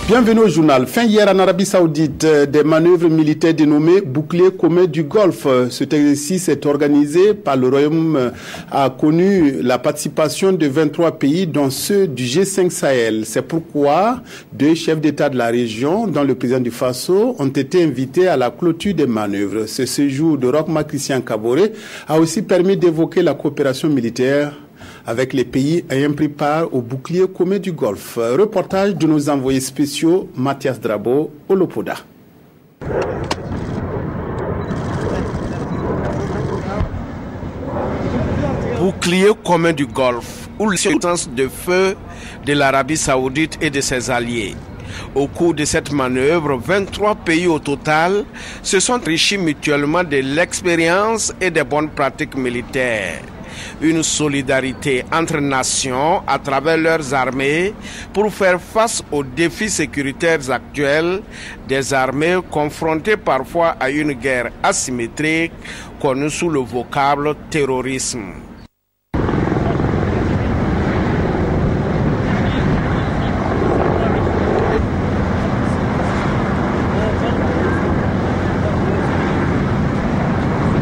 Bienvenue au journal. Fin hier en Arabie Saoudite, des manœuvres militaires dénommées bouclier commun du Golfe. Cet exercice est organisé par le Royaume, a connu la participation de 23 pays, dont ceux du G5 Sahel. C'est pourquoi deux chefs d'État de la région, dont le président du Faso, ont été invités à la clôture des manœuvres. Ce séjour de Roch-Marc Christian Kaboré a aussi permis d'évoquer la coopération militaire avec les pays ayant pris part au bouclier commun du Golfe. Reportage de nos envoyés spéciaux Mathias Drabo, Olopoda. Bouclier commun du Golfe, ou l'alliance de feu de l'Arabie Saoudite et de ses alliés. Au cours de cette manœuvre, 23 pays au total se sont enrichis mutuellement de l'expérience et des bonnes pratiques militaires. Une solidarité entre nations à travers leurs armées pour faire face aux défis sécuritaires actuels des armées confrontées parfois à une guerre asymétrique connue sous le vocable terrorisme.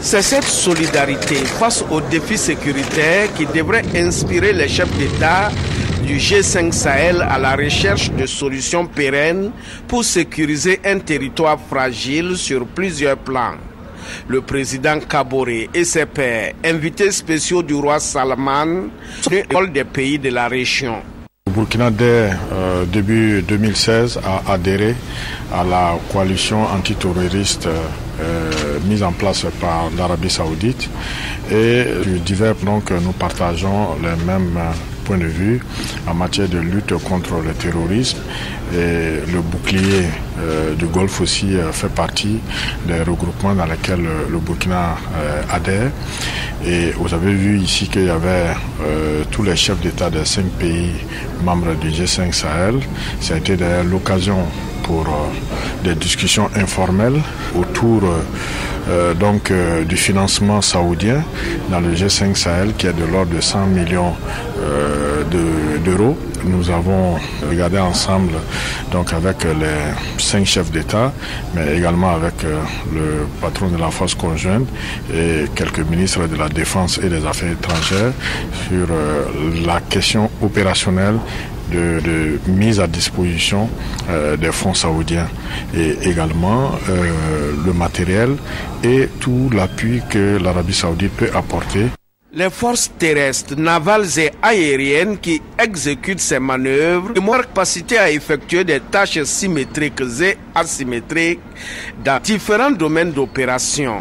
C'est cette solidarité face aux défis sécuritaires qui devrait inspirer les chefs d'État du G5 Sahel à la recherche de solutions pérennes pour sécuriser un territoire fragile sur plusieurs plans. Le président Kaboré et ses pairs, invités spéciaux du roi Salman, sont des pays de la région. Le Burkina, dès début 2016, a adhéré à la coalition antiterroriste mise en place par l'Arabie Saoudite et divers, donc nous partageons les mêmes points de vue en matière de lutte contre le terrorisme et le bouclier du Golfe aussi fait partie des regroupements dans lesquels le Burkina adhère. Et vous avez vu ici qu'il y avait tous les chefs d'État des 5 pays membres du G5 Sahel. Ça a été d'ailleurs l'occasion pour des discussions informelles autour du financement saoudien dans le G5 Sahel qui est de l'ordre de 100 millions d'euros. Nous avons regardé ensemble donc avec les 5 chefs d'État, mais également avec le patron de la force conjointe et quelques ministres de la Défense et des Affaires étrangères sur la question opérationnelle de mise à disposition des fonds saoudiens et également le matériel et tout l'appui que l'Arabie Saoudite peut apporter. Les forces terrestres, navales et aériennes qui exécutent ces manœuvres ont la capacité à effectuer des tâches symétriques et asymétriques dans différents domaines d'opération.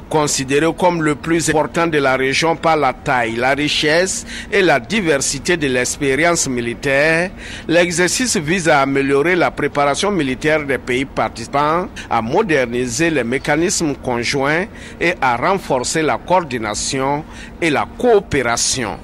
Considéré comme le plus important de la région par la taille, la richesse et la diversité de l'expérience militaire, l'exercice vise à améliorer la préparation militaire des pays participants, à moderniser les mécanismes conjoints et à renforcer la coordination et la coopération.